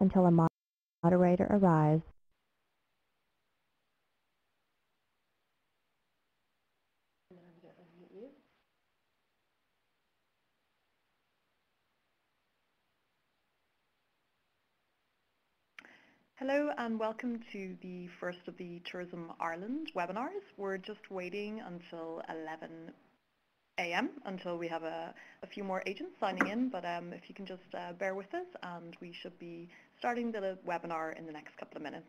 until a moderator arrives. Hello and welcome to the first of the Tourism Ireland webinars. We're just waiting until 11 a.m. until we have a few more agents signing in, but if you can just bear with us and we should be starting the webinar in the next couple of minutes.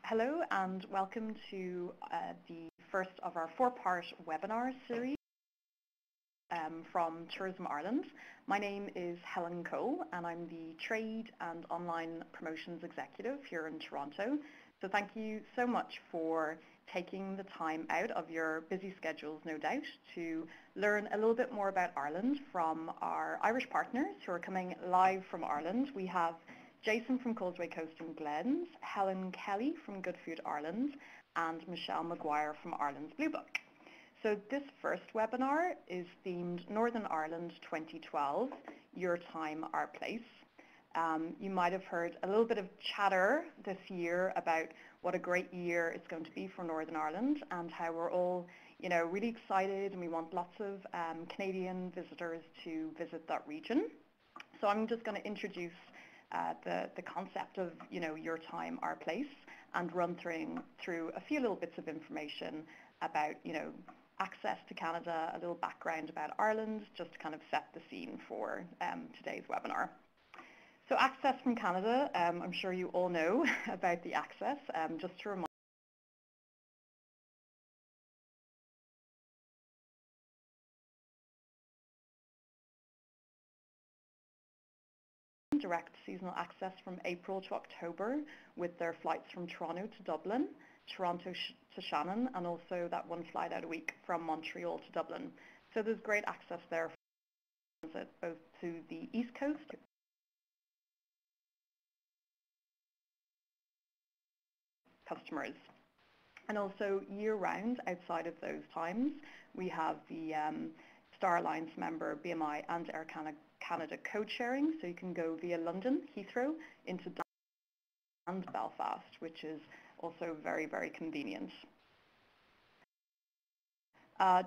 Hello and welcome to the first of our four-part webinar series from Tourism Ireland. My name is Helen Cole and I'm the Trade and Online Promotions Executive here in Toronto. So thank you so much for taking the time out of your busy schedules, no doubt, to learn a little bit more about Ireland from our Irish partners who are coming live from Ireland. We have Jason from Causeway Coast and Glens, Helen Kelly from Good Food Ireland, and Michelle Maguire from Ireland's Blue Book. So this first webinar is themed Northern Ireland 2012, Your Time, Our Place. You might have heard a little bit of chatter this year about what a great year it's going to be for Northern Ireland and how we're all, really excited and we want lots of Canadian visitors to visit that region. So I'm just going to introduce the concept of, your time, our place, and run through a few little bits of information about, access to Canada, a little background about Ireland, just to kind of set the scene for today's webinar. So access from Canada, I'm sure you all know about the access. Just to remind direct seasonal access from April to October with their flights from Toronto to Dublin, Toronto to Shannon, and also that one flight out a week from Montreal to Dublin. So there's great access there for both to the East Coast customers. And also year-round, outside of those times, we have the Star Alliance member BMI and Air Canada code sharing, so you can go via London, Heathrow, into Dublin and Belfast, which is also very, very convenient.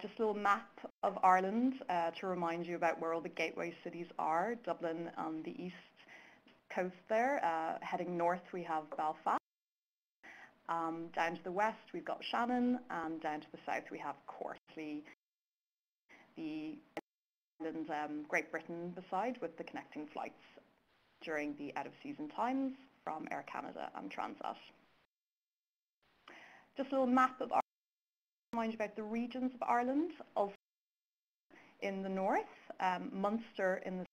Just a little map of Ireland to remind you about where all the gateway cities are. Dublin on the east, coast there. Heading north, we have Belfast. Down to the west, we've got Shannon, and down to the south, we have Corsley, the island, Great Britain beside, with the connecting flights during the out-of-season times from Air Canada and Transat. Just a little map of Ireland, remind you about the regions of Ireland. Also in the north, Munster in the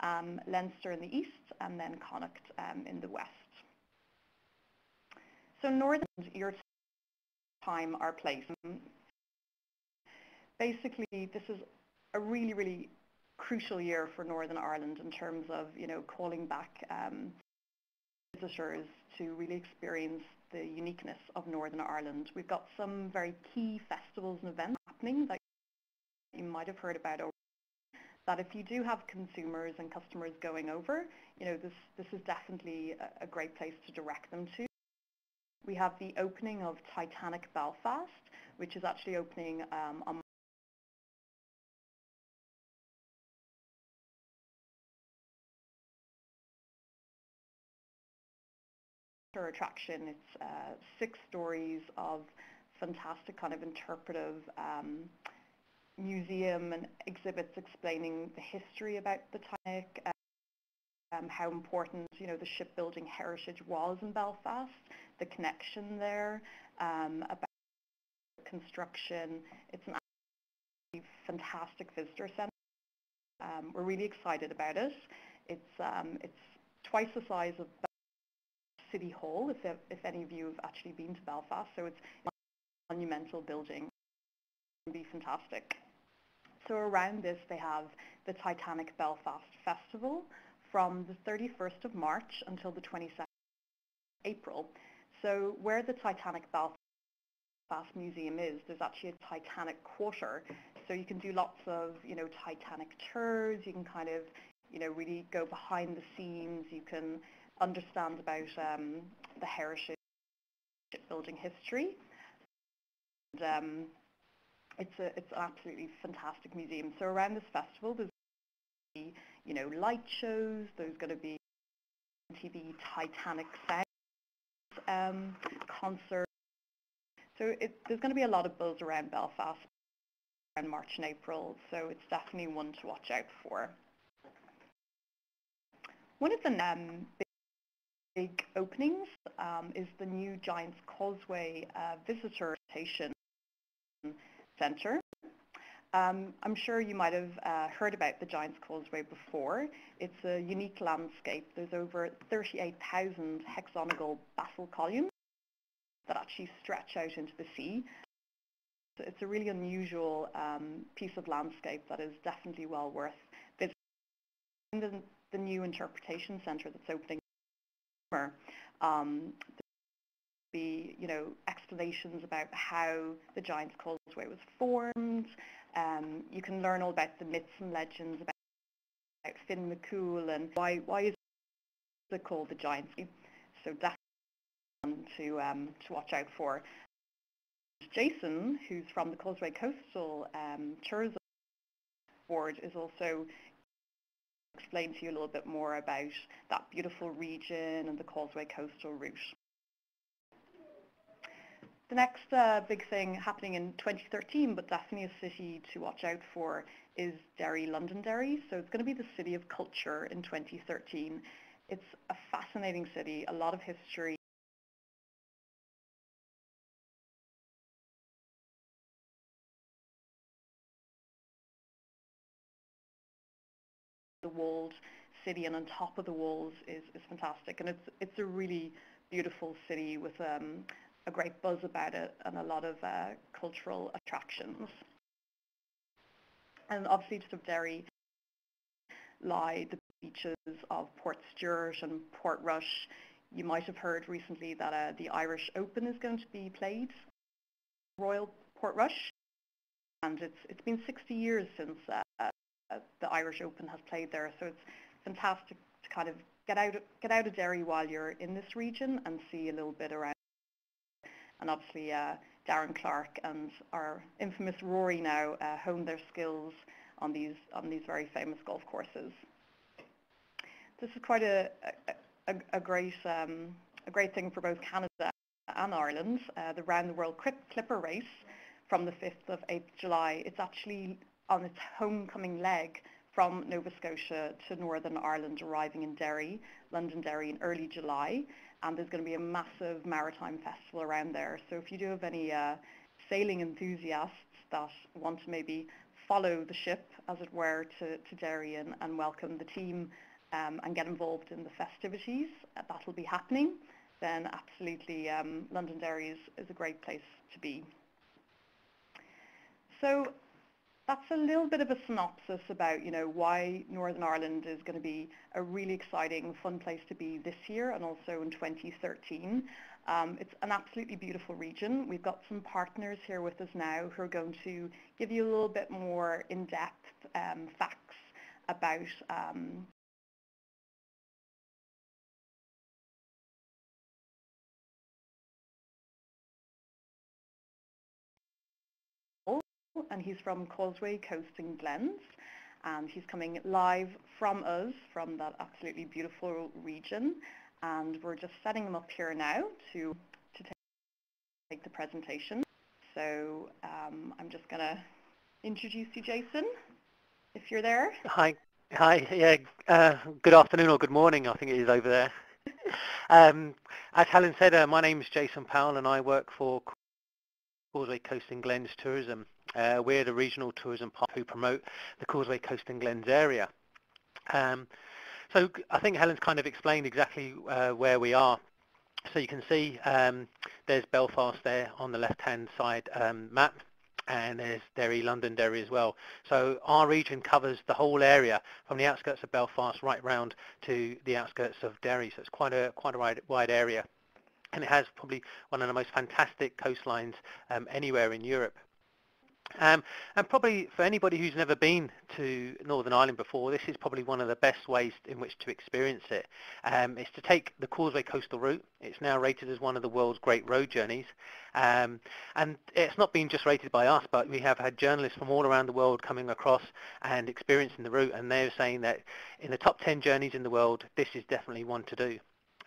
south, Leinster in the east, and then Connacht in the west. So Northern, your time, our place. Basically, this is a really, really crucial year for Northern Ireland in terms of, calling back visitors to really experience the uniqueness of Northern Ireland. We've got some very key festivals and events happening that you might have heard about, that if you do have consumers and customers going over, this is definitely a great place to direct them to. We have the opening of Titanic Belfast, which is actually opening on attraction. It's 6 stories of fantastic kind of interpretive museum and exhibits explaining the history about the Titanic, how important the shipbuilding heritage was in Belfast, the connection there, about construction. It's an absolutely fantastic visitor centre. We're really excited about it. It's twice the size of City Hall, if any of you have actually been to Belfast, so it's a monumental building. It will be fantastic. So around this they have the Titanic Belfast Festival from the 31st of March until the 22nd of April. So where the Titanic Belfast Museum is, there's actually a Titanic quarter, so you can do lots of Titanic tours. You can kind of really go behind the scenes. You can understand about the heritage, shipbuilding history. And, it's an absolutely fantastic museum. So around this festival, there's going to be, light shows. There's going to be TV Titanic sound concerts. So there's going to be a lot of buzz around Belfast around March and April. So it's definitely one to watch out for. One of the big openings is the new Giant's Causeway Visitor Station Centre. I'm sure you might have heard about the Giant's Causeway before. It's a unique landscape. There's over 38,000 hexagonal basalt columns that actually stretch out into the sea. So it's a really unusual piece of landscape that is definitely well worth visiting. The new interpretation centre that's opening this summer. Be explanations about how the Giant's Causeway was formed. You can learn all about the myths and legends about Finn McCool and why is it called the Giant's. So definitely one to watch out for. Jason, who's from the Causeway Coastal Tourism Board, is also explain to you a little bit more about that beautiful region and the Causeway Coastal route. The next big thing happening in 2013, but definitely a city to watch out for, is Derry, Londonderry. So it's going to be the City of Culture in 2013. It's a fascinating city, a lot of history. The walled city, and on top of the walls is fantastic, and it's a really beautiful city with a great buzz about it and a lot of cultural attractions. And obviously just of Derry lie the beaches of Portstewart and Portrush. You might have heard recently that the Irish Open is going to be played Royal Portrush, and it's been 60 years since the Irish Open has played there, so it's fantastic to kind of get out of Derry while you're in this region and see a little bit around. And obviously Darren Clark and our infamous Rory now hone their skills on these very famous golf courses. this is quite a great thing for both Canada and Ireland. The Round the World Clipper race from the 5th of 8th July. It's actually on its homecoming leg from Nova Scotia to Northern Ireland, arriving in Derry, Londonderry, in early July. And there's going to be a massive maritime festival around there. So if you do have any sailing enthusiasts that want to maybe follow the ship, as it were, to Derry and welcome the team and get involved in the festivities, that'll be happening, then absolutely Londonderry is a great place to be. So that's a little bit of a synopsis about, why Northern Ireland is going to be a really exciting, fun place to be this year and also in 2013. It's an absolutely beautiful region. We've got some partners here with us now who are going to give you a little bit more in-depth facts about and he's from Causeway Coast and Glens, and he's coming live from us, from that absolutely beautiful region, and we're just setting him up here now to take the presentation. So I'm just going to introduce you, Jason, if you're there. Hi, yeah, good afternoon or good morning, I think it is over there. As Helen said, my name is Jason Powell and I work for Causeway Coast and Glens Tourism. We're the regional tourism partner who promote the Causeway Coast and Glens area. So I think Helen's kind of explained exactly where we are. So you can see there's Belfast there on the left-hand side map, and there's Derry, Londonderry as well. So our region covers the whole area from the outskirts of Belfast right round to the outskirts of Derry. So it's quite a wide area, and it has probably one of the most fantastic coastlines anywhere in Europe. And probably for anybody who's never been to Northern Ireland before, this is probably one of the best ways in which to experience it. It's to take the Causeway Coastal Route. It's now rated as one of the world's great road journeys. And it's not been just rated by us, but we have had journalists from all around the world coming across and experiencing the route, and they're saying that in the top 10 journeys in the world, this is definitely one to do.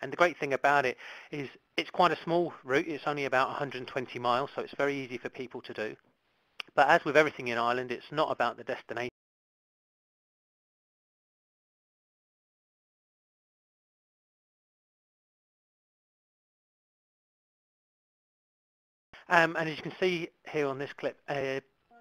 And the great thing about it is it's quite a small route. It's only about 120 miles, so it's very easy for people to do. But as with everything in Ireland, it's not about the destination. And as you can see here on this clip,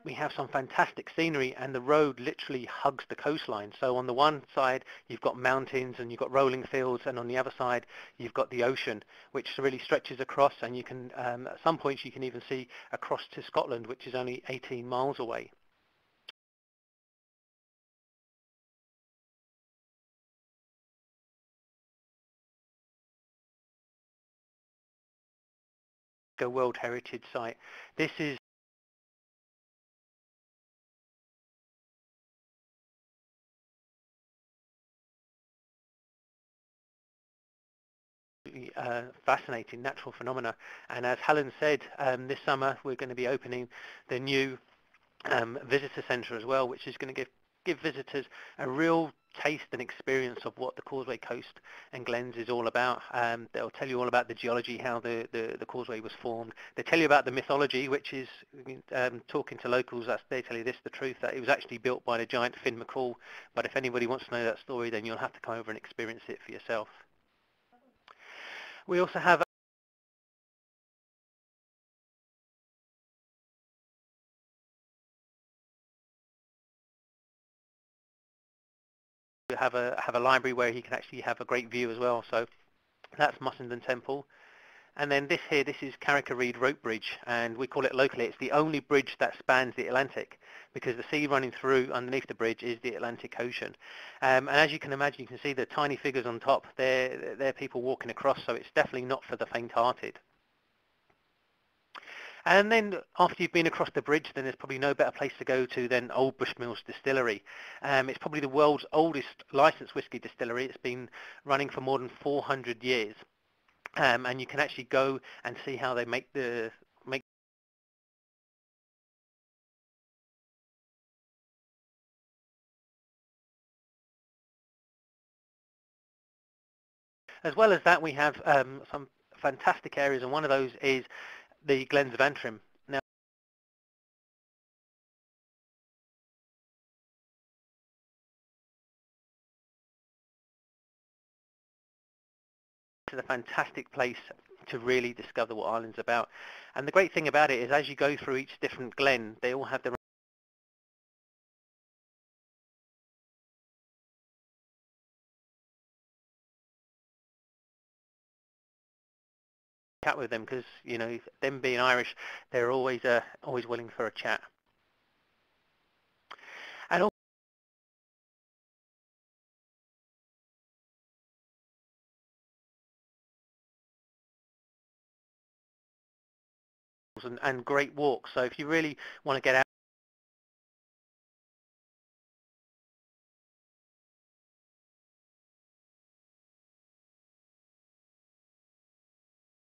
we have some fantastic scenery, and the road literally hugs the coastline. So on the one side, you've got mountains and you've got rolling fields, and on the other side, you've got the ocean, which really stretches across, and you can, at some points, you can even see across to Scotland, which is only 18 miles away. A World Heritage Site. This is fascinating natural phenomena, and as Helen said, this summer we're going to be opening the new visitor centre as well, which is going to give visitors a real taste and experience of what the Causeway Coast and Glens is all about. They'll tell you all about the geology, how the causeway was formed. They tell you about the mythology, which is, talking to locals, they tell you this, the truth, that it was actually built by the giant Finn McCool. But if anybody wants to know that story, then you'll have to come over and experience it for yourself. We also have a library where he can actually have a great view as well. So that's Mussenden Temple. And then this is Carrick-a-Reed Rope Bridge, and we call it locally, it's the only bridge that spans the Atlantic, because the sea running through underneath the bridge is the Atlantic Ocean. And as you can imagine, you can see the tiny figures on top. They're people walking across, so it's definitely not for the faint-hearted. And then after you've been across the bridge, then there's probably no better place to go to than Old Bushmills Distillery. It's probably the world's oldest licensed whiskey distillery. It's been running for more than 400 years. And you can actually go and see how they make As well as that, we have some fantastic areas, and one of those is the Glens of Antrim. Now, it's a fantastic place to really discover what Ireland's about. And the great thing about it is, as you go through each different glen, they all have their chat with them, because you know, them being Irish, they're always always willing for a chat. And and great walks. So if you really want to get out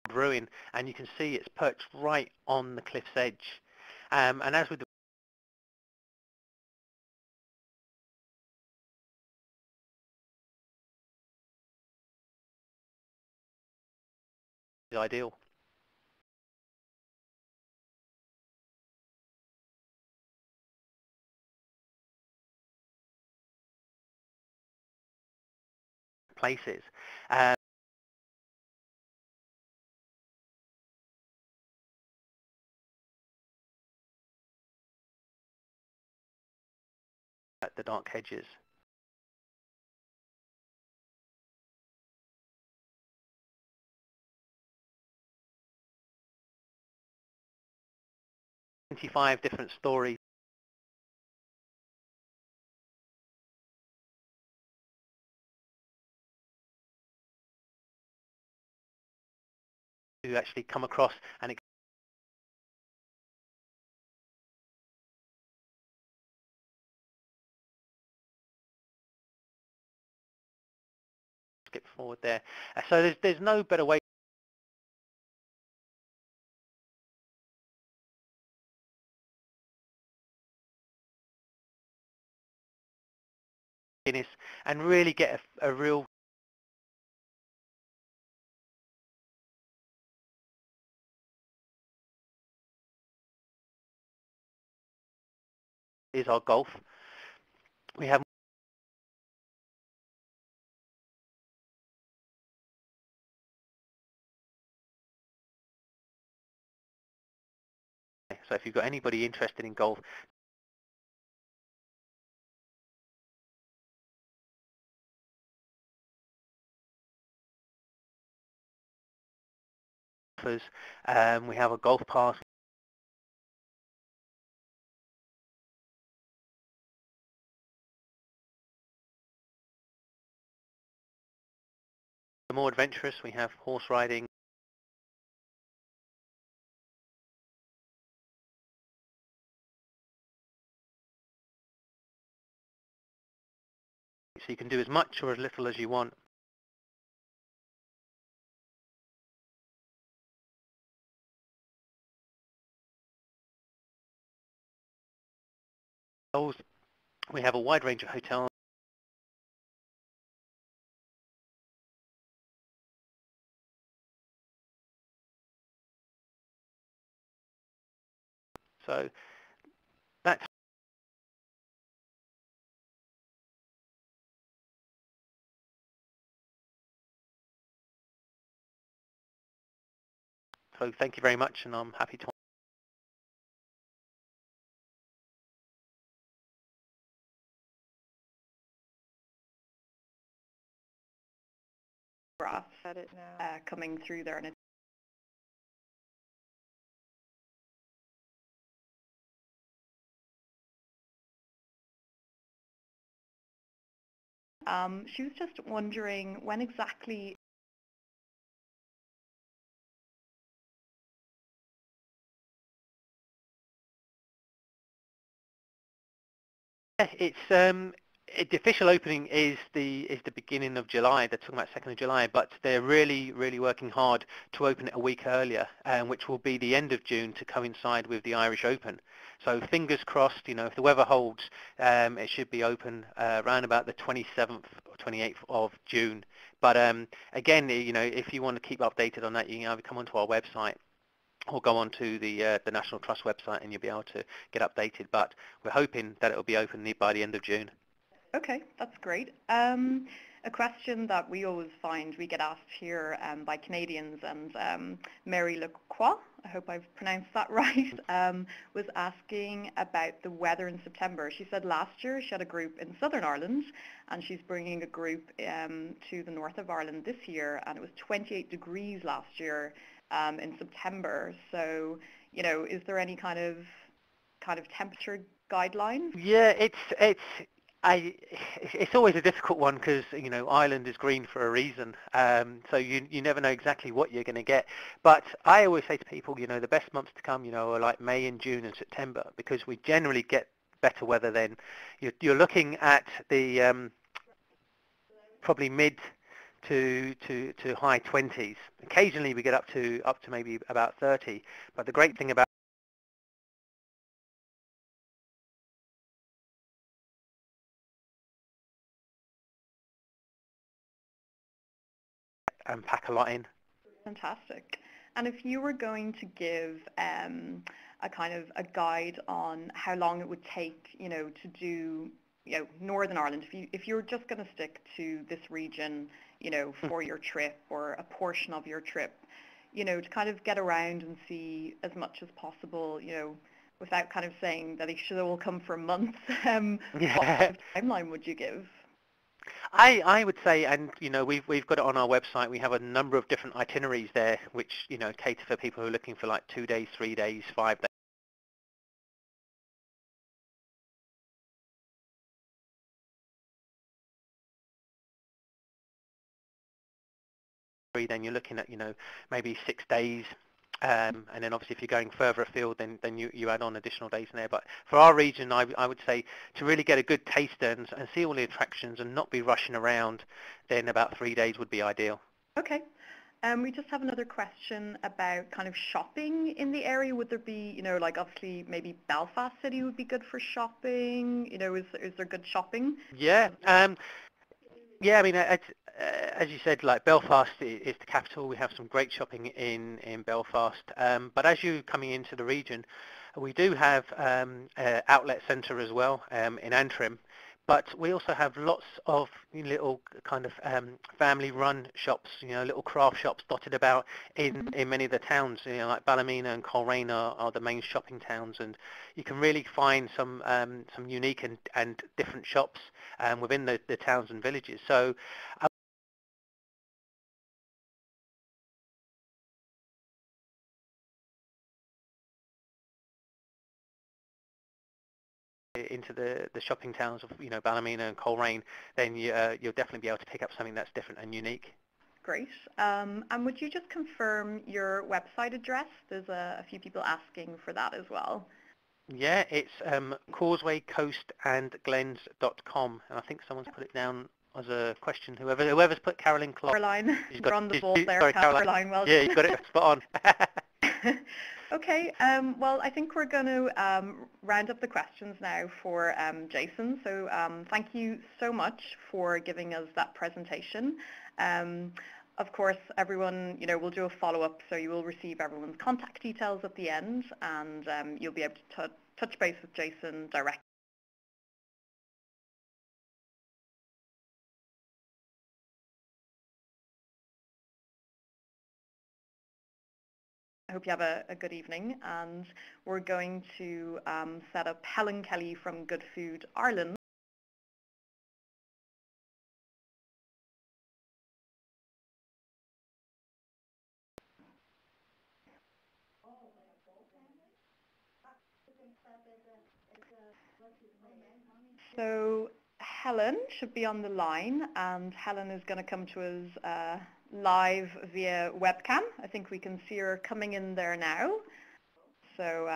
of ruin, and you can see it's perched right on the cliff's edge. And as with the ideal places, at the dark hedges. 25 different stories to actually come across and skip forward there. So there's no better way in this and really get a real is our golf. We have so if you've got anybody interested in golf, we have a golf pass. The more adventurous, we have horse riding. So you can do as much or as little as you want. We have a wide range of hotels. So that's so thank you very much, and I'm happy to Graph at it now, coming through there, and she was just wondering when exactly. it's The official opening is the beginning of July. They're talking about 2nd of July, but they're really working hard to open it a week earlier, which will be the end of June to coincide with the Irish Open. So fingers crossed, if the weather holds, it should be open around about the 27th or 28th of June. But again, if you want to keep updated on that, you can either come onto our website or go onto the National Trust website and you'll be able to get updated. But we're hoping that it will be open by the end of June. Okay, that's great. A question that we always find we get asked here by Canadians, and Mary Lacroix, I hope I've pronounced that right, was asking about the weather in September. She said last year she had a group in Southern Ireland, and she's bringing a group to the north of Ireland this year, and it was 28 degrees last year in September. So, is there any kind of temperature guidelines? Yeah, it's always a difficult one because Ireland is green for a reason, so you never know exactly what you're going to get. But I always say to people, the best months to come, are like May and June and September, because we generally get better weather then. You're looking at the probably mid to high 20s. Occasionally we get up to maybe about 30. But the great thing about and pack a lot in. Fantastic. And if you were going to give a kind of a guide on how long it would take, to do, Northern Ireland, if you were just going to stick to this region, for your trip or a portion of your trip, to kind of get around and see as much as possible, without kind of saying that it should all come for months, what kind of timeline would you give? I would say, and we've got it on our website. We have a number of different itineraries there, which cater for people who are looking for like 2 days, 3 days, 5 days. Then you're looking at maybe 6 days, and then obviously if you're going further afield, then you add on additional days in there. But for our region, I would say to really get a good taste and see all the attractions and not be rushing around, then about 3 days would be ideal. Okay. We just have another question about kind of shopping in the area. Would there be, like obviously maybe Belfast City would be good for shopping? Is there good shopping? Yeah. Yeah, I mean, as you said, like Belfast is the capital. We have some great shopping in Belfast. But as you're coming into the region, we do have an outlet centre as well in Antrim. But we also have lots of little kind of family-run shops, little craft shops dotted about in many of the towns. Like Ballymena and Coleraine are the main shopping towns, and you can really find some unique and different shops within the towns and villages. So into the shopping towns of Ballymena and Coleraine, then you'll definitely be able to pick up something that's different and unique. Great. And would you just confirm your website address? There's a few people asking for that as well. Yeah, it's causewaycoastandglens.com, and I think someone's put it down as a question. Whoever's put Carolyn Clark. Caroline, you're on the ball there. Sorry, Caroline, well yeah, you got it spot on. Okay, well, I think we're going to round up the questions now for Jason. So thank you so much for giving us that presentation. Of course, everyone, we'll do a follow-up, so you will receive everyone's contact details at the end, and you'll be able to touch base with Jason directly. I hope you have a good evening, and we're going to set up Helen Kelly from Good Food Ireland. So Helen should be on the line, and Helen is going to come to us live via webcam. I think we can see her coming in there now. So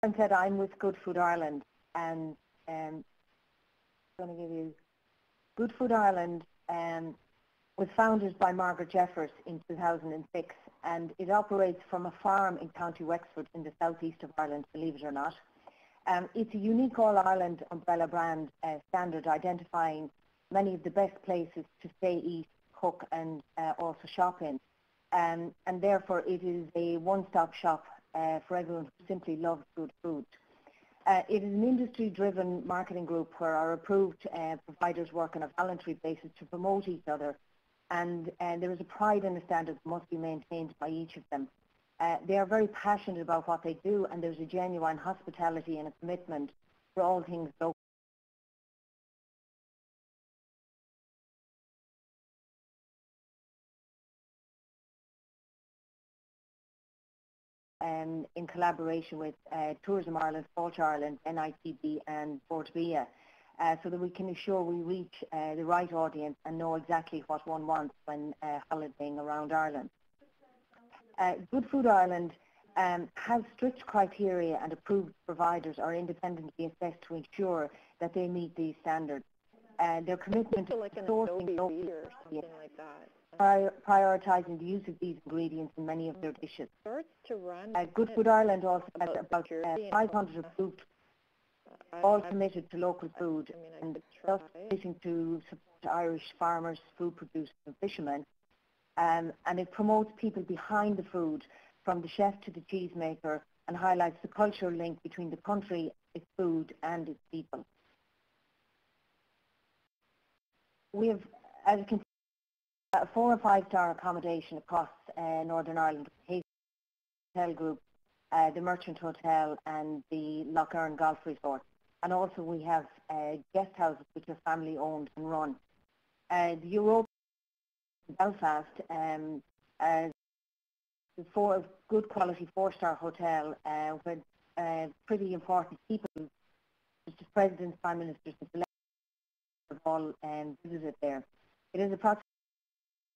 As I said, I'm with Good Food Ireland, and I'm going to give you Good Food Ireland was founded by Margaret Jeffers in 2006, and it operates from a farm in County Wexford in the southeast of Ireland, believe it or not. It's a unique All-Ireland umbrella brand standard identifying many of the best places to stay, eat, cook and also shop in. And therefore it is a one-stop shop for everyone who simply loves good food. It is an industry-driven marketing group where our approved providers work on a voluntary basis to promote each other, and there is a pride and a standard that must be maintained by each of them. They are very passionate about what they do, and there's a genuine hospitality and a commitment for all things local. In collaboration with Tourism Ireland, Culture Ireland, NITB and Portbia, so that we can ensure we reach the right audience and know exactly what one wants when holidaying around Ireland. Good Food Ireland has strict criteria, and approved providers are independently assessed to ensure that they meet these standards. Their commitment to sourcing locally or something like that. Prioritising the use of these ingredients in many of their dishes. Good Food Ireland also has about 500 approved, all committed to local food, and thus committing to support Irish farmers, food producers and fishermen. And it promotes people behind the food, from the chef to the cheesemaker, and highlights the cultural link between the country, its food and its people. We have, as you can see, a 4- or 5-star accommodation across Northern Ireland, the Hotel Group, the Merchant Hotel and the Lough Erne Golf Resort. And also we have guest houses which are family owned and run. The Europa Belfast for a good quality 4-star hotel with pretty important people, such as presidents, prime ministers and celebrities have all visited there. It is approximately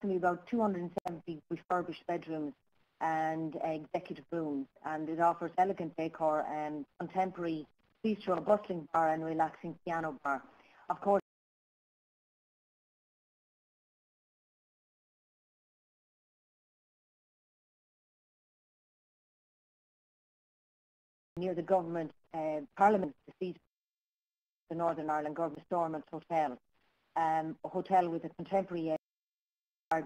about 270 refurbished bedrooms and executive rooms, and it offers elegant decor and contemporary bistro, bustling bar and relaxing piano bar. Of course, near the government parliament seat, the Northern Ireland Government Stormont Hotel, a hotel with a contemporary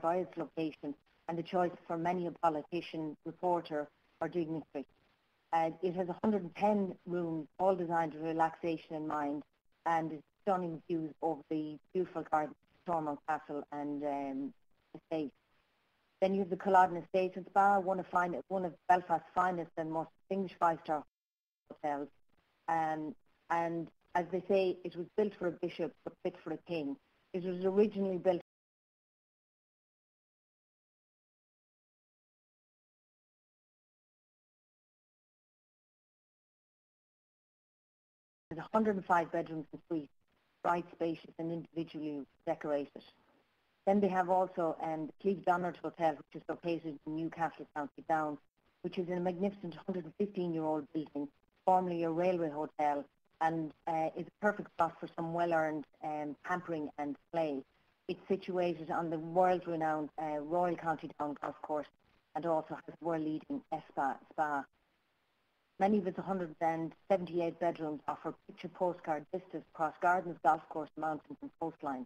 by its location and the choice for many a politician, reporter or dignitary. It has 110 rooms, all designed with relaxation in mind, and stunning views over the beautiful gardens of Stormont Castle and estate. Then you have the Culloden Estate and Spa, one of Belfast's finest and most distinguished 5-star hotels. And as they say, it was built for a bishop but fit for a king. It was originally built with 105 bedrooms and suites, bright, spacious and individually decorated. Then they have also the Cleve Donard Hotel, which is located in Newcastle, County Down, which is a magnificent 115-year-old building, formerly a railway hotel, and is a perfect spot for some well-earned pampering and play. It's situated on the world-renowned Royal County Down golf course, and also has world-leading spa. Many of its 178 bedrooms offer picture postcard vistas across gardens, golf course, mountains and coastlines.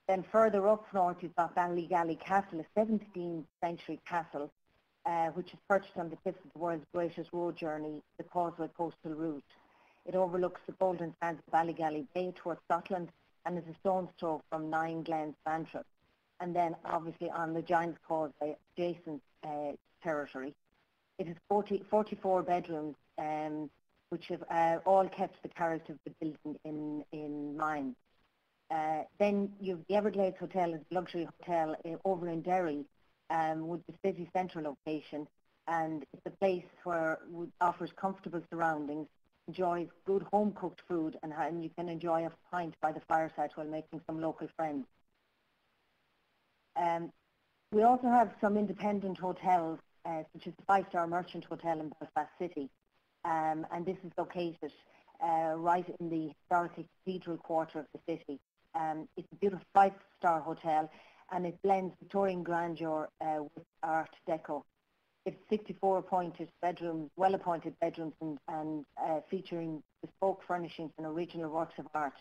Then further up north you've got Ballygally Castle, a 17th century castle which is perched on the tip of the world's greatest road journey, the Causeway Coastal Route. It overlooks the golden sands of Ballygally Bay towards Scotland and is a stone's throw from Nine Glens, Bantra. And then obviously on the Giant's Causeway, adjacent territory. It has 44 bedrooms which have all kept the character of the building in mind. Then you have the Everglades Hotel, a luxury hotel over in Derry with the city centre location, and it's a place where it offers comfortable surroundings, enjoys good home-cooked food, and you can enjoy a pint by the fireside while making some local friends. We also have some independent hotels, such as the 5-star Merchant Hotel in Belfast City, and this is located right in the historically cathedral quarter of the city. It's a beautiful five-star hotel, and it blends Victorian grandeur with Art Deco. It's 64 appointed bedrooms, well-appointed bedrooms, and featuring bespoke furnishings and original works of art,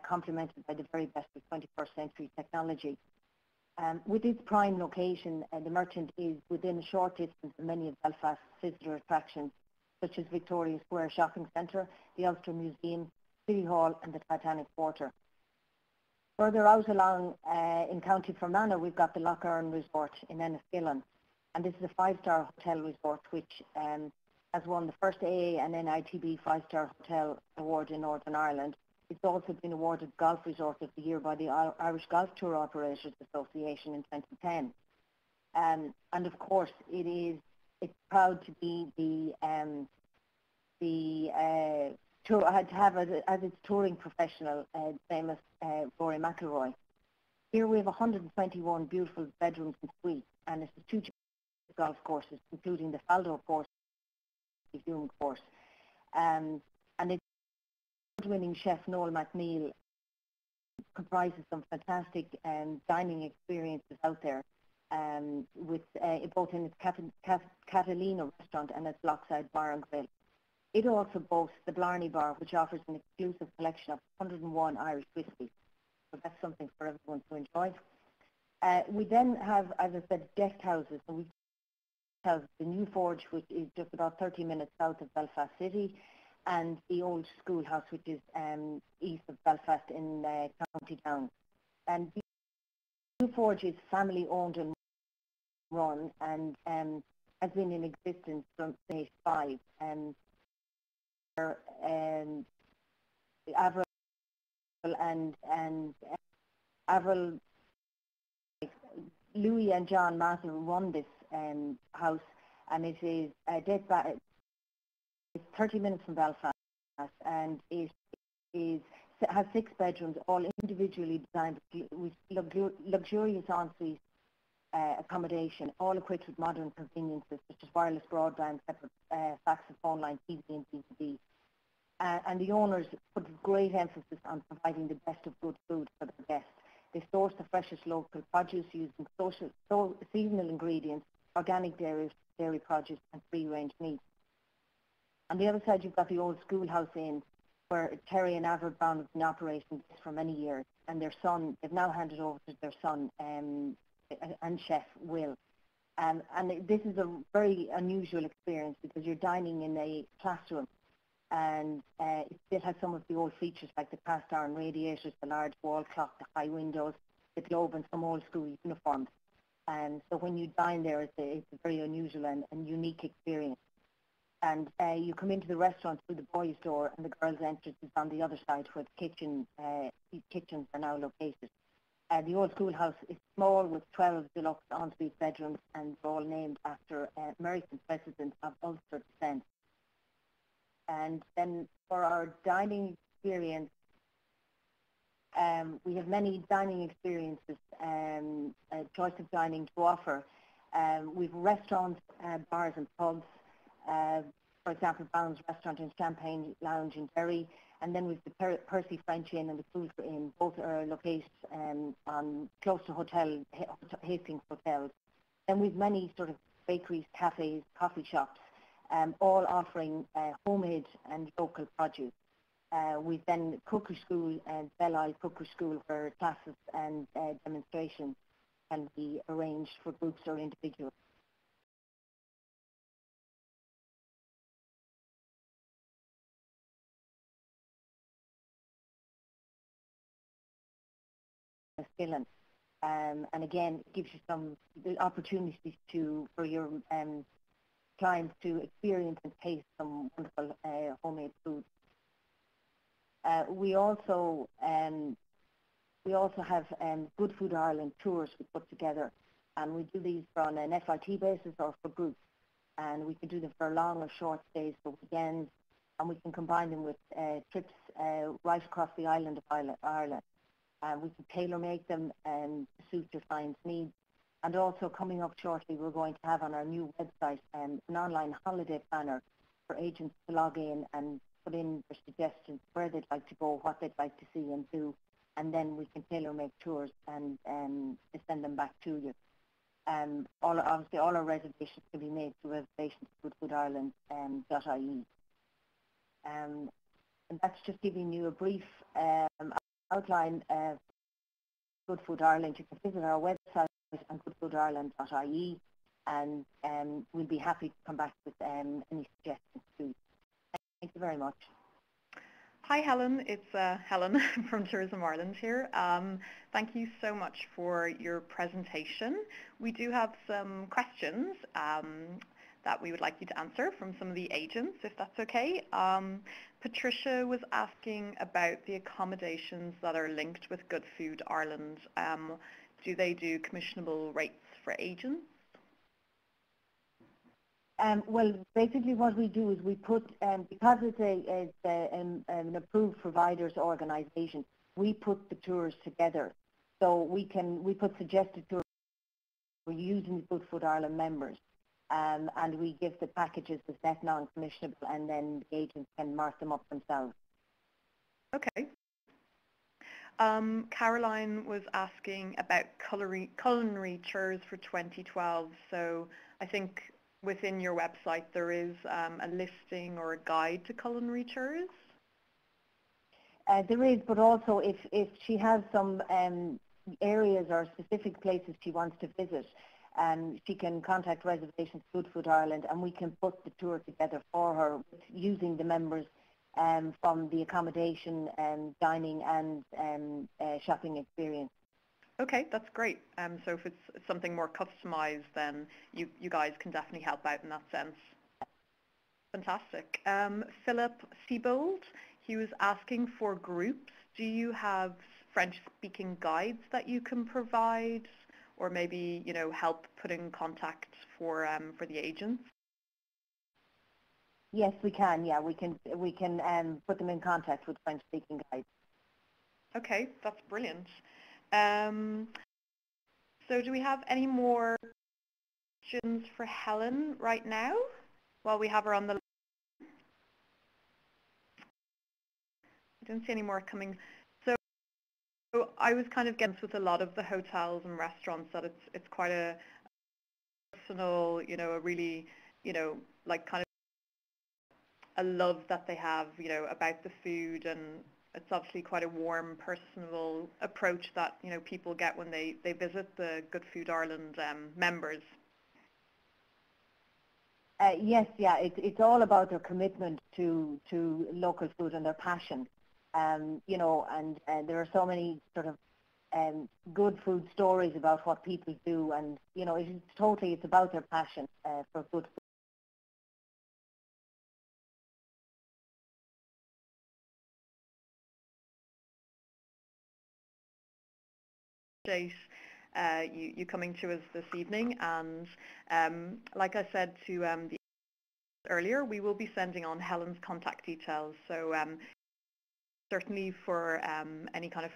complemented by the very best of 21st century technology. With its prime location, the Merchant is within a short distance of many of Belfast's visitor attractions, such as Victoria Square Shopping Centre, the Ulster Museum, City Hall and the Titanic Quarter. Further out along in County Fermanagh, we've got the Lough Erne Resort in Enniskillen, and this is a five-star hotel resort which has won the first AA and NITB five-star hotel award in Northern Ireland. It's also been awarded Golf Resort of the Year by the Irish Golf Tour Operators Association in 2010. And of course, it's proud to be to have as its touring professional, famous Rory McIlroy. Here we have 121 beautiful bedrooms and suites, and it's two golf courses, including the Faldo course, the Hume course, and it's award-winning chef Noel McNeil comprises some fantastic dining experiences out there, with both in its Catalina restaurant and its Lockside Bar and Grill. It also boasts the Blarney Bar, which offers an exclusive collection of 101 Irish whiskies. So that's something for everyone to enjoy. We then have, as I said, guest houses. So we have the New Forge, which is just about 30 minutes south of Belfast City, and the Old Schoolhouse, which is east of Belfast in County Down. And the New Forge is family owned and run, and has been in existence from stage 5. Avril and Avril, Louis and John Matter run this house, and it is dates back. It's 30 minutes from Belfast, and it has 6 bedrooms, all individually designed with luxurious ensuite accommodation, all equipped with modern conveniences such as wireless broadband, separate fax and phone line, TV and DVD. And the owners put great emphasis on providing the best of good food for their guests. They source the freshest local produce using seasonal ingredients, organic dairy produce and free-range meat. On the other side, you've got the Old Schoolhouse Inn, where Terry and Avril Brown have been operating this for many years, and their son, they've now handed over to their son and chef Will. And this is a very unusual experience because you're dining in a classroom, and it still has some of the old features like the cast iron radiators, the large wall clock, the high windows, the globe and some old school uniforms. And so when you dine there, it's a very unusual and unique experience. And you come into the restaurant through the boys' door, and the girls' entrance is on the other side where the kitchens are now located. The Old Schoolhouse is small with 12 deluxe ensuite bedrooms, and they're all named after American presidents of Ulster descent. And then for our dining experience, we have many dining experiences, a choice of dining to offer. We've restaurants, bars and pubs. For example, Bounds Restaurant and Champagne Lounge in Derry, and then we've the Percy French Inn and the Coulter Inn. Both are located close to Hastings hotels. Then we've many sort of bakeries, cafes, coffee shops, all offering homemade and local produce. We've then cookery school and Belle Isle Cookery School, where classes and demonstrations can be arranged for groups or individuals. And again, it gives you some opportunities for your clients to experience and taste some wonderful homemade food. We also have Good Food Ireland tours we put together, and we do these on an FIT basis or for groups, and we can do them for long or short stays, for weekends, and we can combine them with trips right across the island of Ireland. We can tailor-make them to suit your client's needs. And also coming up shortly, we're going to have on our new website an online holiday planner for agents to log in and put in their suggestions where they'd like to go, what they'd like to see and do, and then we can tailor-make tours and send them back to you. Obviously, all our reservations can be made through reservations.goodfoodireland.ie. And that's just giving you a brief outline of Good Food Ireland. You can visit our website on goodfoodireland.ie, and we'll be happy to come back with any suggestions too. Thank you very much. Hi Helen, it's Helen from Tourism Ireland here. Thank you so much for your presentation. We do have some questions that we would like you to answer from some of the agents, if that's okay. Patricia was asking about the accommodations that are linked with Good Food Ireland. Do they do commissionable rates for agents? Well, basically what we do is we put, because it's an approved providers organisation, we put the tours together. So we put suggested tours for using the Good Food Ireland members. And we give the packages as net non-commissionable, and then the agents can mark them up themselves. Okay. Caroline was asking about culinary tours for 2012. So I think within your website there is a listing or a guide to culinary tours. There is, but also if she has some areas or specific places she wants to visit, she can contact Reservations Good Food Ireland, and we can put the tour together for her using the members from the accommodation, dining and shopping experience. Okay, that's great. So if it's something more customized, then you guys can definitely help out in that sense. Fantastic. Philip Siebold, he was asking for groups. Do you have French-speaking guides that you can provide, or maybe help put in contact for the agents? Yes, we can. Yeah, we can put them in contact with French-speaking guides. Okay, that's brilliant. So do we have any more questions for Helen right now while we have her on the line? I don't see any more coming. So I was kind of getting with a lot of the hotels and restaurants that it's quite a personal, a really, like kind of a love that they have, about the food, and it's obviously quite a warm, personal approach that people get when they visit the Good Food Ireland members. Yes, yeah, it's all about their commitment to local food and their passion. And there are so many sort of good food stories about what people do, and it's about their passion for good food. You coming to us this evening, and like I said to the earlier, we will be sending on Helen's contact details. So certainly for any kind of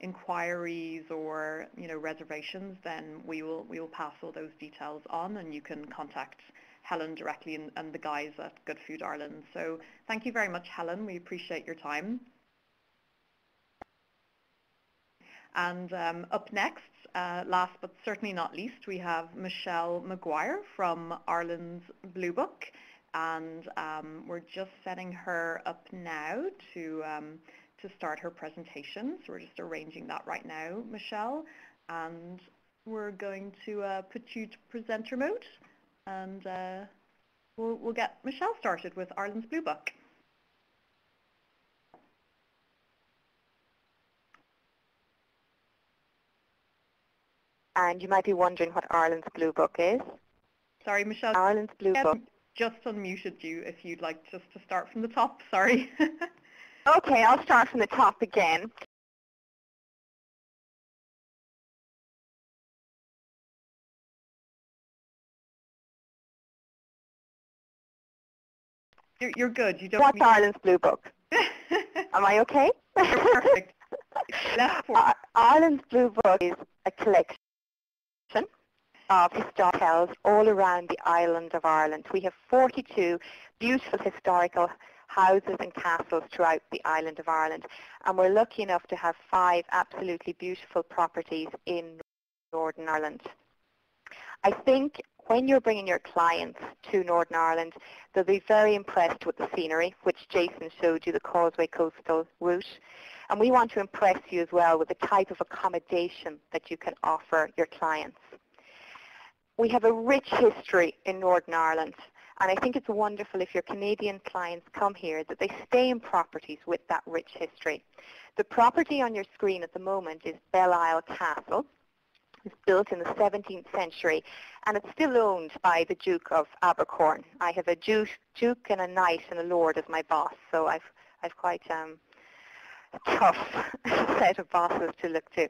inquiries or reservations, then we will pass all those details on, and you can contact Helen directly and the guys at Good Food Ireland. So thank you very much, Helen. We appreciate your time. And up next, last but certainly not least, we have Michelle Maguire from Ireland's Blue Book, and we're just setting her up now to start her presentation. So we're just arranging that right now, Michelle, and we're going to put you to presenter mode, and we'll get Michelle started with Ireland's Blue Book. And you might be wondering what Ireland's Blue Book is. Sorry, Michelle. Ireland's Blue Book. Just unmuted you if you'd like just to start from the top. Sorry. Okay, I'll start from the top again. You're good. You don't. What's Ireland's Blue Book? Am I okay? You're perfect. Ireland's Blue Book is a collection of historic hotels all around the island of Ireland. We have 42 beautiful historical houses and castles throughout the island of Ireland, and we're lucky enough to have 5 absolutely beautiful properties in Northern Ireland. I think when you're bringing your clients to Northern Ireland, they'll be very impressed with the scenery, which Jason showed you, the Causeway Coastal Route. And we want to impress you as well with the type of accommodation that you can offer your clients. We have a rich history in Northern Ireland, and I think it's wonderful if your Canadian clients come here that they stay in properties with that rich history. The property on your screen at the moment is Belle Isle Castle. It's built in the 17th century, and it's still owned by the Duke of Abercorn. I have a Duke and a Knight and a Lord as my boss, so I've quite a tough set of bosses to look to.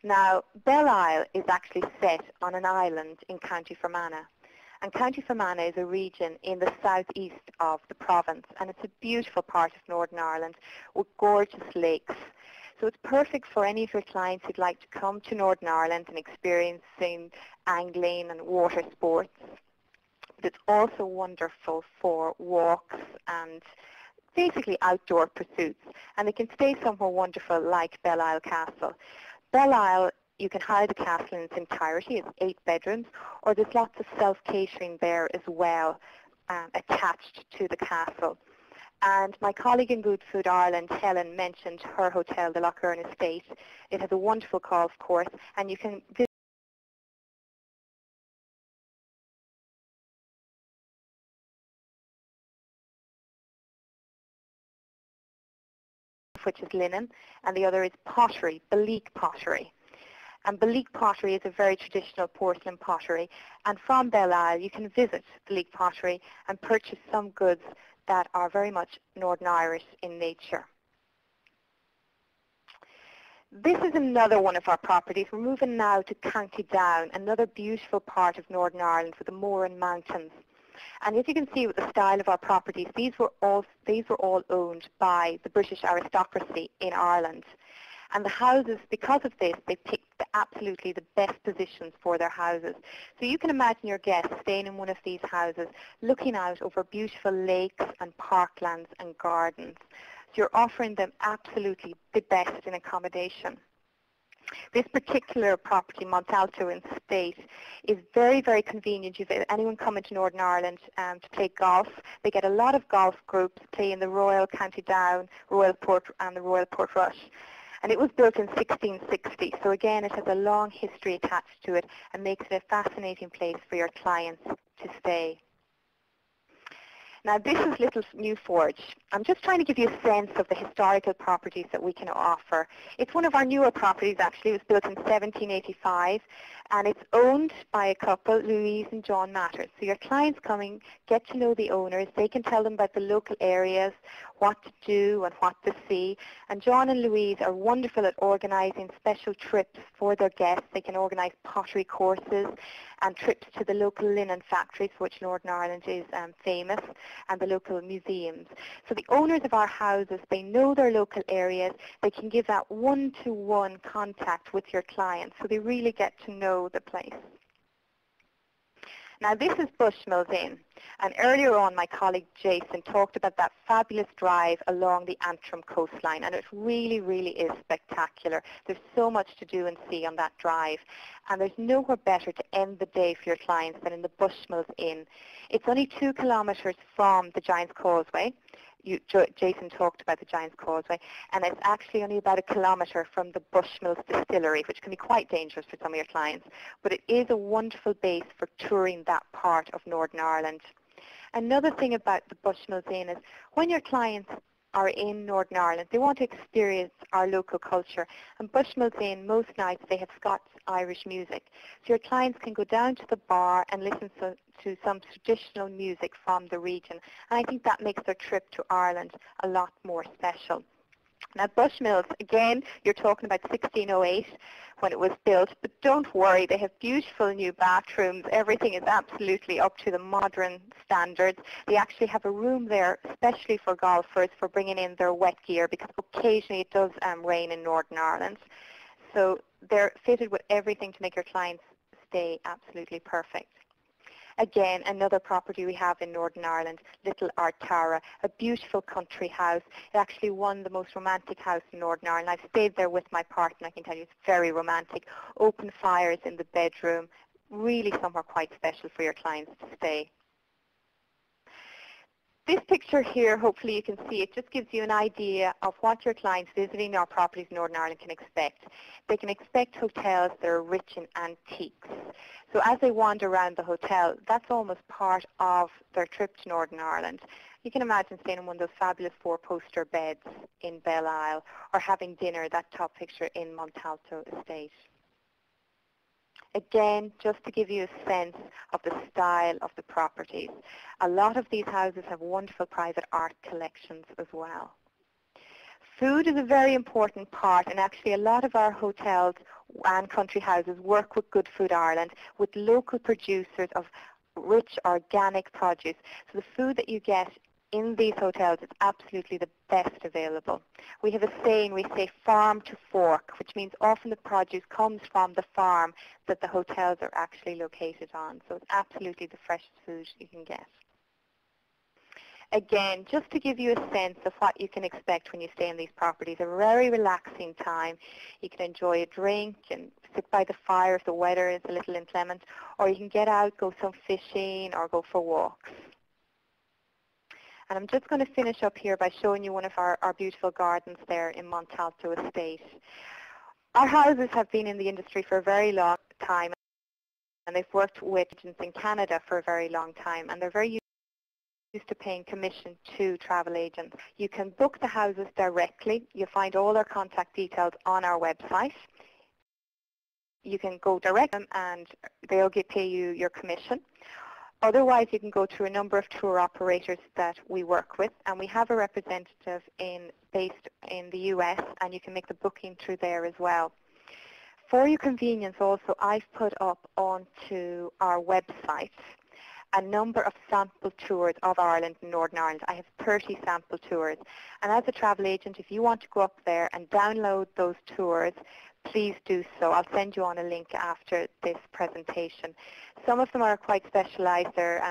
Now, Belle Isle is actually set on an island in County Fermanagh. And County Fermanagh is a region in the southeast of the province, and it's a beautiful part of Northern Ireland with gorgeous lakes. So it's perfect for any of your clients who'd like to come to Northern Ireland and experiencing angling and water sports. But it's also wonderful for walks and basically outdoor pursuits. And they can stay somewhere wonderful like Belle Isle Castle. Belle Isle, you can hire the castle in its entirety. It's 8 bedrooms, or there's lots of self-catering there as well attached to the castle. And my colleague in Good Food Ireland, Helen, mentioned her hotel, the Lochern Estate. It has a wonderful golf course, and you can visit which is linen, and the other is pottery, Belique pottery. And Belique pottery is a very traditional porcelain pottery. And from Belle Isle, you can visit Belique pottery and purchase some goods that are very much Northern Irish in nature. This is another one of our properties. We're moving now to County Down, another beautiful part of Northern Ireland with the moor and mountains. And as you can see with the style of our properties, these were all owned by the British aristocracy in Ireland. And the houses, because of this, they picked absolutely the best positions for their houses. So you can imagine your guests staying in one of these houses, looking out over beautiful lakes and parklands and gardens. So you're offering them absolutely the best in accommodation. This particular property, Montalto Estate, is very, very convenient. If anyone coming to Northern Ireland to play golf, they get a lot of golf groups playing the Royal County Down, Royal Port and the Royal Portrush. And it was built in 1660, so again it has a long history attached to it and makes it a fascinating place for your clients to stay. Now this is Little New Forge. I'm just trying to give you a sense of the historical properties that we can offer. It's one of our newer properties actually. It was built in 1785 and it's owned by a couple, Louise and John Matters. So your clients coming get to know the owners. They can tell them about the local areas, what to do and what to see. And John and Louise are wonderful at organising special trips for their guests. They can organise pottery courses and trips to the local linen factories, for which Northern Ireland is famous, and the local museums. So the owners of our houses, they know their local areas. They can give that one-to-one contact with your clients, so they really get to know the place. Now this is Bushmills Inn, and earlier on my colleague Jason talked about that fabulous drive along the Antrim coastline, and it really, really is spectacular. There's so much to do and see on that drive, and there's nowhere better to end the day for your clients than in the Bushmills Inn. It's only 2 kilometres from the Giant's Causeway. Jason talked about the Giant's Causeway, and it's actually only about 1 kilometre from the Bushmills Distillery, which can be quite dangerous for some of your clients, but it is a wonderful base for touring that part of Northern Ireland. Another thing about the Bushmills Inn is when your clients are in Northern Ireland, they want to experience our local culture, and Bushmills Inn, most nights they have Scots-Irish music. So your clients can go down to the bar and listen to some traditional music from the region, and I think that makes their trip to Ireland a lot more special. Now Bushmills, again, you're talking about 1608 when it was built, but don't worry, they have beautiful new bathrooms. Everything is absolutely up to the modern standards. They actually have a room there especially for golfers for bringing in their wet gear, because occasionally it does rain in Northern Ireland. So they're fitted with everything to make your clients stay absolutely perfect. Again, another property we have in Northern Ireland, Little Artara, a beautiful country house. It actually won the most romantic house in Northern Ireland. I've stayed there with my partner. I can tell you it's very romantic. Open fires in the bedroom. Really somewhere quite special for your clients to stay. This picture here, hopefully you can see it, just gives you an idea of what your clients visiting our properties in Northern Ireland can expect. They can expect hotels that are rich in antiques. So as they wander around the hotel, that's almost part of their trip to Northern Ireland. You can imagine staying in one of those fabulous four-poster beds in Belle Isle, or having dinner, that top picture, in Montalto Estate. Again, just to give you a sense of the style of the properties. A lot of these houses have wonderful private art collections as well. Food is a very important part, and actually a lot of our hotels and country houses work with Good Food Ireland, with local producers of rich organic produce. So the food that you get in these hotels is absolutely the best available. We have a saying, we say farm to fork, which means often the produce comes from the farm that the hotels are actually located on. So it's absolutely the freshest food you can get. Again, just to give you a sense of what you can expect when you stay in these properties, a very relaxing time. You can enjoy a drink and sit by the fire if the weather is a little inclement, or you can get out, go some fishing, or go for walks. And I'm just going to finish up here by showing you one of our beautiful gardens there in Montalto Estate. Our houses have been in the industry for a very long time, and they've worked with agents in Canada for a very long time, and they're very used to paying commission to travel agents. You can book the houses directly. You'll find all our contact details on our website. You can go direct them and they'll pay you your commission. Otherwise, you can go through a number of tour operators that we work with, and we have a representative based in the US, and you can make the booking through there as well. For your convenience also, I've put up onto our website a number of sample tours of Ireland and Northern Ireland. I have 30 sample tours. And as a travel agent, if you want to go up there and download those tours, please do so. I'll send you on a link after this presentation. Some of them are quite specialised. They're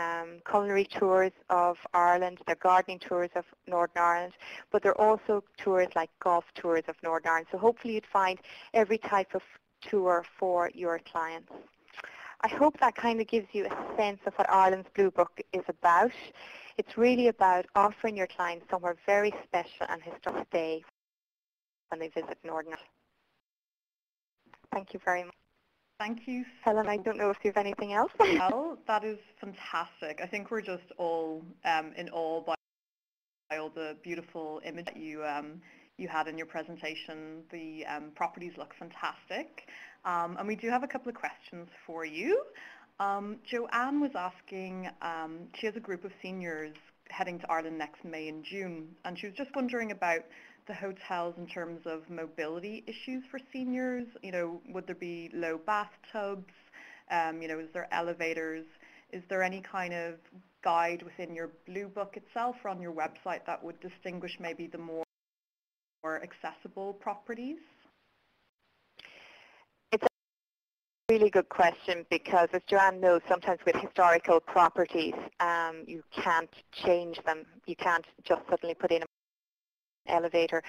culinary tours of Ireland, they're gardening tours of Northern Ireland, but they're also tours like golf tours of Northern Ireland. So hopefully you'd find every type of tour for your clients. I hope that kind of gives you a sense of what Ireland's Blue Book is about. It's really about offering your clients somewhere very special and historic stay when they visit Northern Ireland. Thank you very much. Thank you. Helen, I don't know if you have anything else. Well, that is fantastic. I think we're just all in awe by all the beautiful images that you had in your presentation. The properties look fantastic. And we do have a couple of questions for you. Joanne was asking, she has a group of seniors heading to Ireland next May and June, and she was just wondering about the hotels in terms of mobility issues for seniors. You know, would there be low bathtubs? You know, is there elevators? Is there any kind of guide within your Blue Book itself or on your website that would distinguish maybe the more accessible properties? It's a really good question because, as Joanne knows, sometimes with historical properties, you can't change them. You can't just suddenly put in an elevator.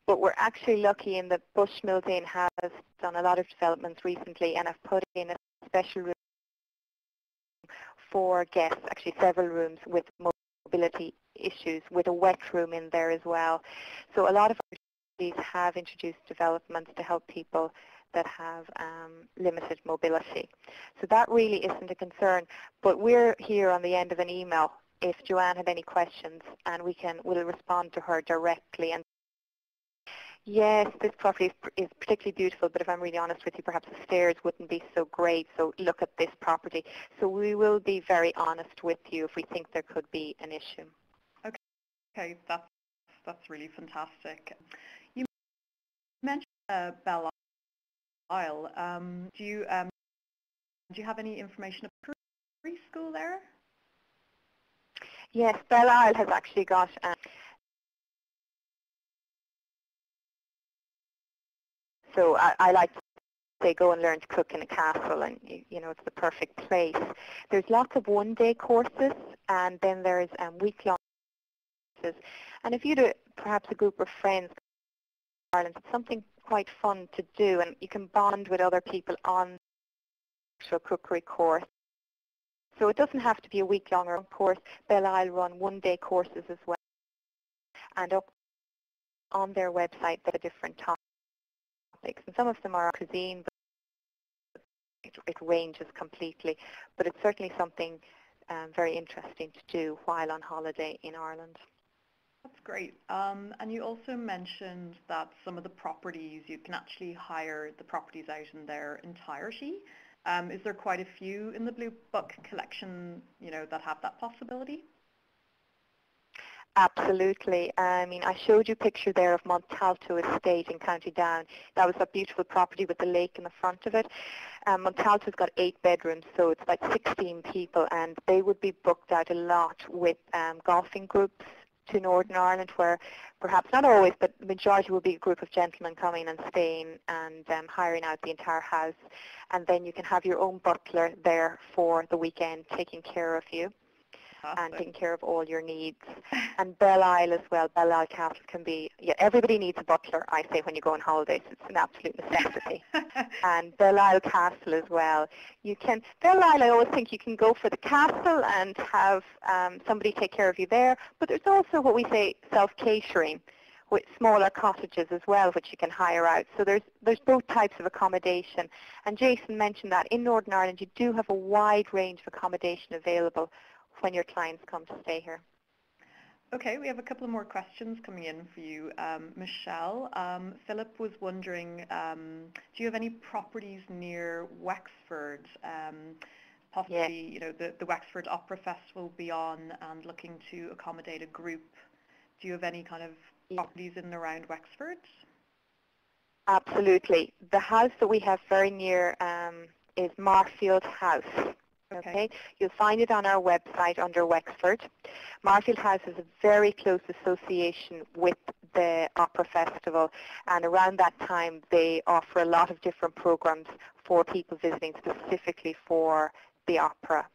But we're actually lucky in that Bushmills Inn has done a lot of developments recently and have put in a special room for guests, actually several rooms with mobility issues, with a wet room in there as well. So a lot of these have introduced developments to help people that have limited mobility. So that really isn't a concern, but we're here on the end of an email if Joanne had any questions, and we'll respond to her directly. And yes, this property is particularly beautiful, but if I'm really honest with you, perhaps the stairs wouldn't be so great, so look at this property. So we will be very honest with you if we think there could be an issue. Okay, that's really fantastic. You mentioned Belle Isle. Do you have any information about preschool there? Yes, Belle Isle has actually got so I like to say go and learn to cook in a castle, and you know it's the perfect place. There's lots of one-day courses, and then there's week-long courses. And if you do perhaps a group of friends in Ireland, it's something quite fun to do, and you can bond with other people on the actual cookery course. So it doesn't have to be a week-long course. Belle Isle run one-day courses as well, and up on their website there are different topics, and some of them are cuisine, but it ranges completely. But it's certainly something very interesting to do while on holiday in Ireland. That's great. And you also mentioned that some of the properties, you can actually hire the properties out in their entirety. Is there quite a few in the Blue Book collection, you know, that have that possibility? Absolutely. I mean, I showed you a picture there of Montalto Estate in County Down. That was a beautiful property with the lake in the front of it. Montalto's got 8 bedrooms, so it's about 16 people, and they would be booked out a lot with golfing groups to Northern Ireland, where perhaps not always, but the majority will be a group of gentlemen coming and staying and hiring out the entire house. And then you can have your own butler there for the weekend taking care of you. And taking care of all your needs. And Belle Isle as well. Belle Isle Castle can be, yeah, everybody needs a butler, I say, when you go on holidays. It's an absolute necessity. And Belle Isle Castle as well. You can, Belle Isle, I always think you can go for the castle and have somebody take care of you there. But there's also what we say self-catering with smaller cottages as well, which you can hire out. So there's both types of accommodation. And Jason mentioned that in Northern Ireland you do have a wide range of accommodation available when your clients come to stay here. Okay, we have a couple of more questions coming in for you. Michelle, Philip was wondering, do you have any properties near Wexford? Possibly, you know, the Wexford Opera Festival will be on and looking to accommodate a group. Do you have any kind of properties in and around Wexford? Absolutely. The house that we have very near is Marfield House. Okay. You'll find it on our website under Wexford. Marfield House is a very close association with the Opera Festival, and around that time they offer a lot of different programs for people visiting specifically for the opera.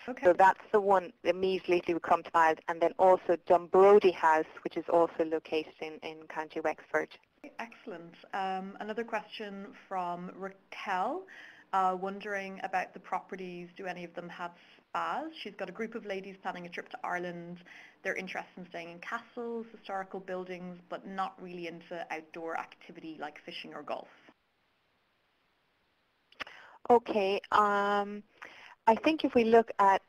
Okay. So that's the one immediately would come to mind, and then also Dunbrody House, which is also located in County Wexford. Excellent. Another question from Raquel. Wondering about the properties, do any of them have spas? She's got a group of ladies planning a trip to Ireland. They're interested in staying in castles, historical buildings, but not really into outdoor activity like fishing or golf. Okay, I think if we look at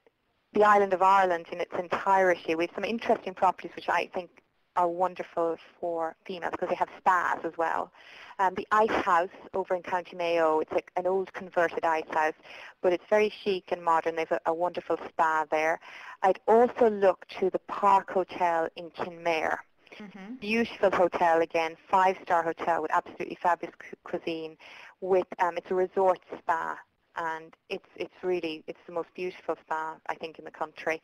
the island of Ireland in its entirety, we have some interesting properties which I think are wonderful for females because they have spas as well. The Ice House over in County Mayo, it's like an old converted ice house, but it's very chic and modern. They have a wonderful spa there. I'd also look to the Park Hotel in Kinmare. Mm-hmm. Beautiful hotel again, 5-star hotel with absolutely fabulous cuisine. With it's a resort spa, and it's the most beautiful spa I think in the country.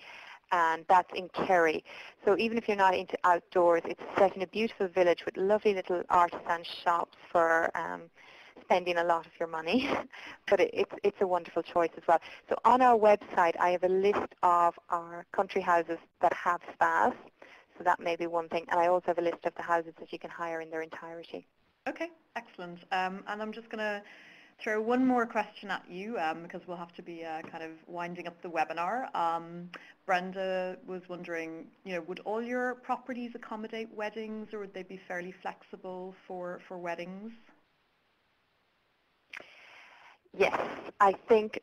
And that's in Kerry. So even if you're not into outdoors, it's set in a beautiful village with lovely little artisan shops for spending a lot of your money. But it's a wonderful choice as well. So on our website, I have a list of our country houses that have spas. So that may be one thing. And I also have a list of the houses that you can hire in their entirety. Okay, excellent. And I'm just going to throw one more question at you because we'll have to be kind of winding up the webinar. Brenda was wondering, you know, would all your properties accommodate weddings, or would they be fairly flexible for weddings? Yes, I think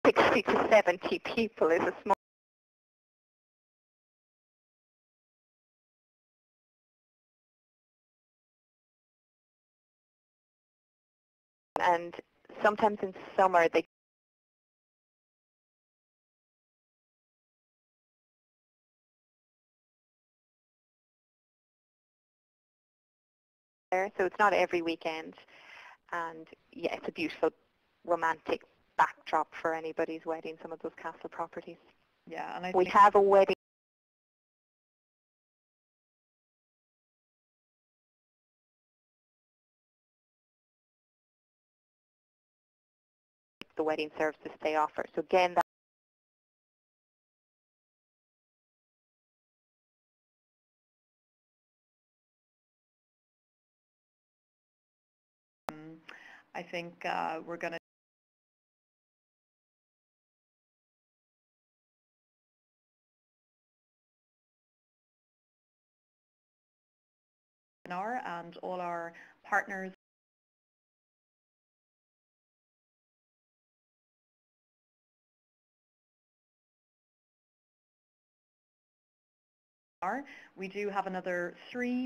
60 to 70 people is a small. And sometimes in summer they so it's not every weekend. And yeah, it's a beautiful romantic backdrop for anybody's wedding, some of those castle properties. Yeah, and I We think have a wedding. The wedding services they offer. So again, that I think we're going to and all our partners are. We do have another 3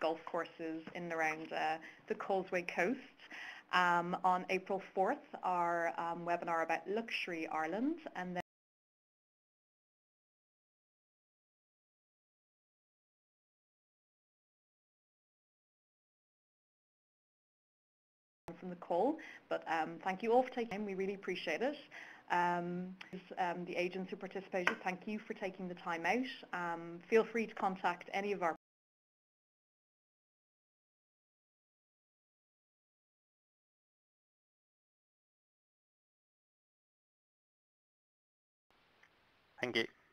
golf courses in and around the Causeway Coast. On April 4th, our webinar about Luxury Ireland, and then from the call. But thank you all for taking time. We really appreciate it. The agents who participated, thank you for taking the time out. Feel free to contact any of our Thank you.